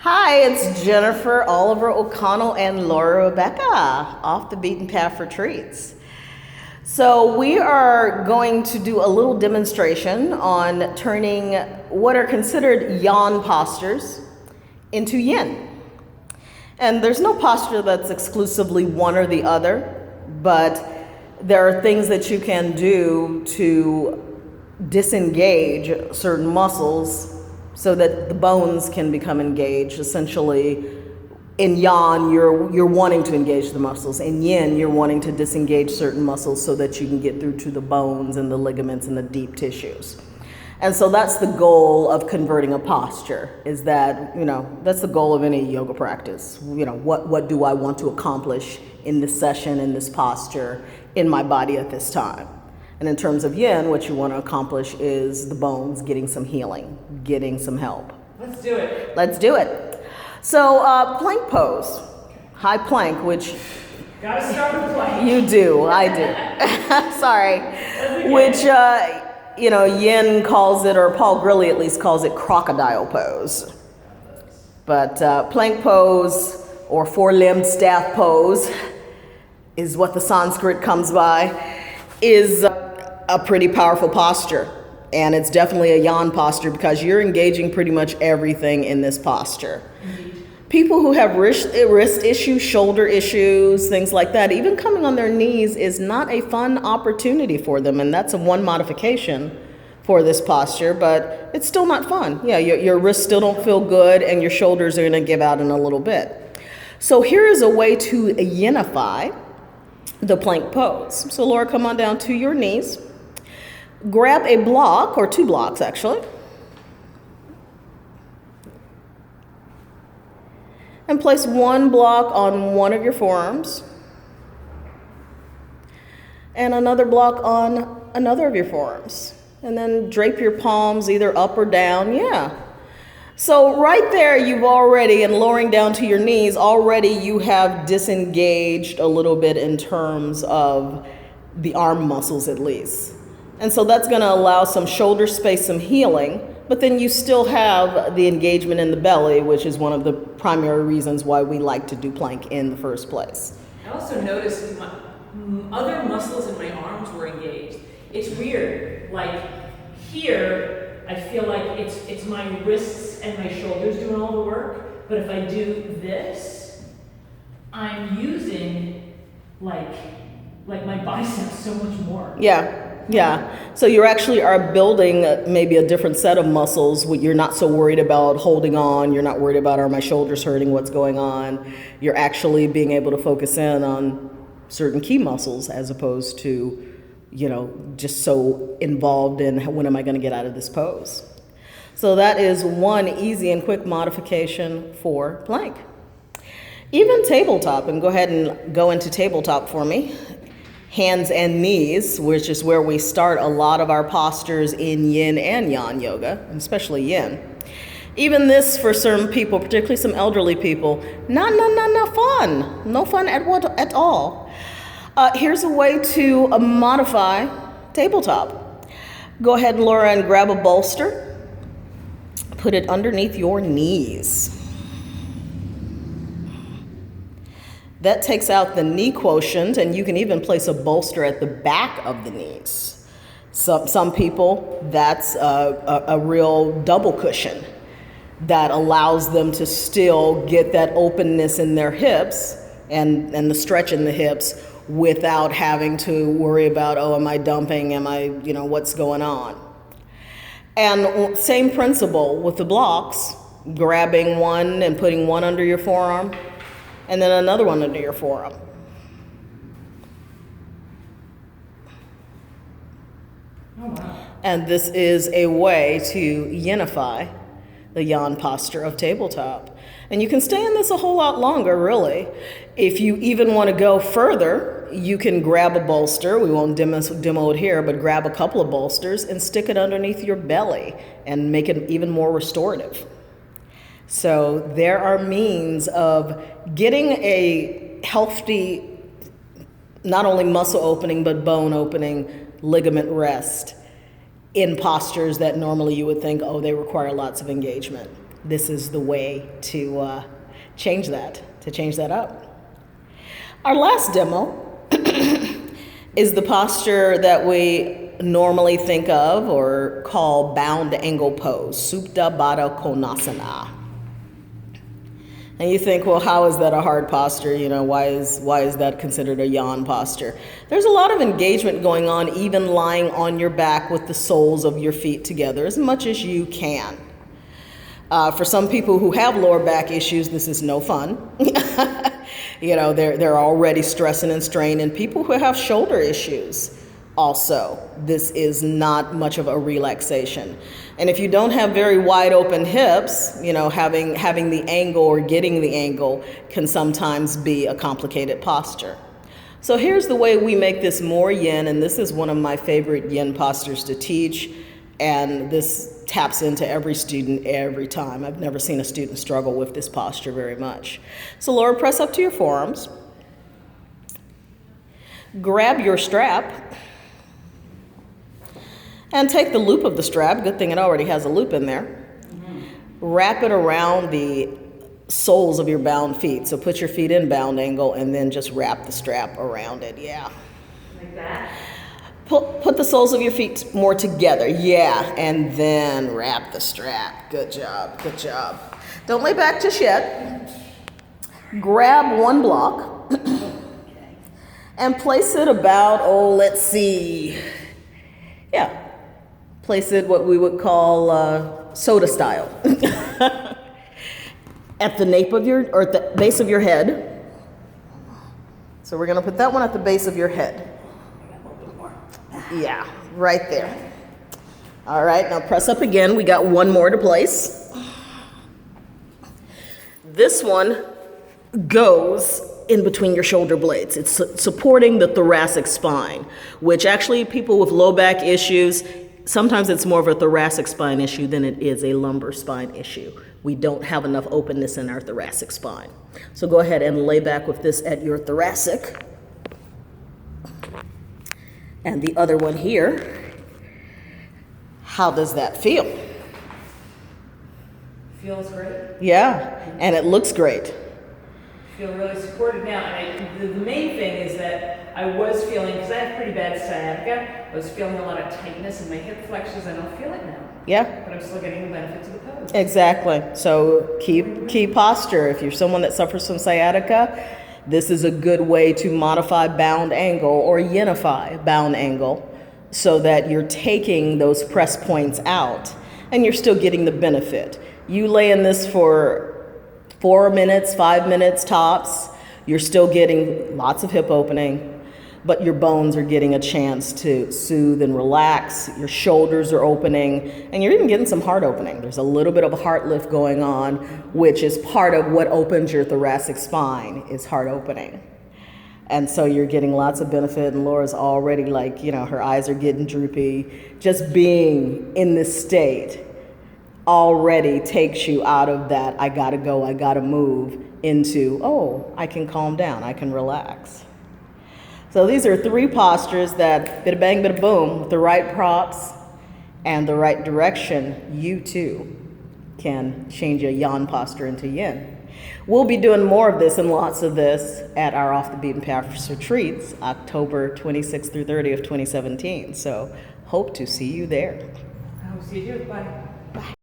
Hi, it's Jennifer, Oliver O'Connell, and Laura Rebecca, Off the Beaten Path Retreats. So we are going to do a little demonstration on turning what are considered Yang postures into Yin. And there's no posture that's exclusively one or the other, but there are things that you can do to disengage certain muscles so that the bones can become engaged. Essentially, in Yang, you're wanting to engage the muscles. In Yin, you're wanting to disengage certain muscles so that you can get through to the bones and the ligaments and the deep tissues. And so that's the goal of converting a posture, is that, that's the goal of any yoga practice. What do I want to accomplish in this session, in this posture, in my body at this time? And in terms of Yin, what you want to accomplish is the bones getting some healing, getting some help. Let's do it. Let's do it. So plank pose, high plank, which... Gotta start with plank. You do, I do. Sorry. Okay. Which, Yin calls it, or Paul Grilly at least calls it, crocodile pose. But plank pose, or four-limbed staff pose, is what the Sanskrit comes by, is a pretty powerful posture. And it's definitely a Yang posture because you're engaging pretty much everything in this posture. Mm-hmm. People who have wrist issues, shoulder issues, things like that, even coming on their knees is not a fun opportunity for them. And that's one modification for this posture, but it's still not fun. Yeah, your wrists still don't feel good and your shoulders are going to give out in a little bit. So here is a way to Yin-ify the plank pose. So Laura, come on down to your knees. Grab a block, or two blocks actually, and place one block on one of your forearms and another block on another of your forearms. And then drape your palms either up or down. Yeah. So right there, you've already, and lowering down to your knees, already you have disengaged a little bit in terms of the arm muscles at least. And so that's going to allow some shoulder space, some healing, but then you still have the engagement in the belly, which is one of the primary reasons why we like to do plank in the first place. I also noticed my other muscles in my arms were engaged. It's weird. Like here, I feel like it's my wrists and my shoulders doing all the work, but if I do this, I'm using like my biceps so much more. Yeah. So you actually are building maybe a different set of muscles. You're not so worried about holding on. You're not worried about, are my shoulders hurting, what's going on. You're actually being able to focus in on certain key muscles as opposed to, just so involved in when am I going to get out of this pose. So that is one easy and quick modification for plank. Even tabletop, and go ahead and go into tabletop for me. Hands and knees, which is where we start a lot of our postures in Yin and Yang yoga, especially Yin. Even this, for certain people, particularly some elderly people, not fun. No fun at all. Here's a way to modify tabletop. Go ahead, Laura, and grab a bolster. Put it underneath your knees. That takes out the knee quotient, and you can even place a bolster at the back of the knees. Some people, that's a real double cushion that allows them to still get that openness in their hips and the stretch in the hips without having to worry about, am I dumping? Am I, what's going on? And same principle with the blocks, grabbing one and putting one under your forearm, and then another one under your forearm. Oh, wow. And this is a way to Yin-ify the Yang posture of tabletop. And you can stay in this a whole lot longer, really. If you even want to go further, you can grab a bolster. We won't demo it here, but grab a couple of bolsters and stick it underneath your belly and make it even more restorative. So there are means of getting a healthy, not only muscle opening, but bone opening, ligament rest in postures that normally you would think, they require lots of engagement. this is the way to change that up. Our last demo is the posture that we normally think of or call bound angle pose, Supta Baddha Konasana. And you think, well, how is that a hard posture? You know, why is that considered a yawn posture? There's a lot of engagement going on, even lying on your back with the soles of your feet together as much as you can. For some people who have lower back issues, this is no fun. You know, they're already stressing and straining. And people who have shoulder issues, also, this is not much of a relaxation. And if you don't have very wide open hips, you know, having the angle or getting the angle can sometimes be a complicated posture. So here's the way we make this more yin, and this is one of my favorite yin postures to teach, and this taps into every student every time. I've never seen a student struggle with this posture very much. So lower press up to your forearms. Grab your strap and take the loop of the strap. Good thing it already has a loop in there. Wrap it around the soles of your bound feet. So put your feet in bound angle and then just wrap the strap around it. Yeah. Like that? Put the soles of your feet more together. Yeah. And then wrap the strap. Good job. Good job. Don't lay back just yet. Grab one block and place it about, let's see. Yeah. Place it what we would call soda style. At the nape of or at the base of your head. So we're gonna put that one at the base of your head. Yeah, right there. All right, now press up again. We got one more to place. This one goes in between your shoulder blades. It's supporting the thoracic spine, which actually people with low back issues, sometimes it's more of a thoracic spine issue than it is a lumbar spine issue. We don't have enough openness in our thoracic spine. So go ahead and lay back with this at your thoracic. And the other one here. How does that feel? Feels great. Yeah, and it looks great. Feel really supported now. And the main thing is that I was feeling, because I have pretty bad sciatica, I was feeling a lot of tightness in my hip flexors. I don't feel it now. Yeah. But I'm still getting the benefits of the pose. Exactly. So keep posture. If you're someone that suffers from sciatica, this is a good way to modify bound angle or Yin-ify bound angle so that you're taking those press points out and you're still getting the benefit. You lay in this for 4 minutes, 5 minutes tops, you're still getting lots of hip opening, but your bones are getting a chance to soothe and relax. Your shoulders are opening, and you're even getting some heart opening. There's a little bit of a heart lift going on, which is part of what opens your thoracic spine, is heart opening. And so you're getting lots of benefit, and Laura's already like, you know, her eyes are getting droopy. Just being in this state already takes you out of that, I gotta go, I gotta move, into, oh, I can calm down, I can relax. So these are 3 postures that, bada bang, bada boom, with the right props and the right direction, you too can change a yang posture into yin. We'll be doing more of this and lots of this at our Off the Beaten Path retreats, October 26th through 30th of 2017. So hope to see you there. I hope to see you too. Bye.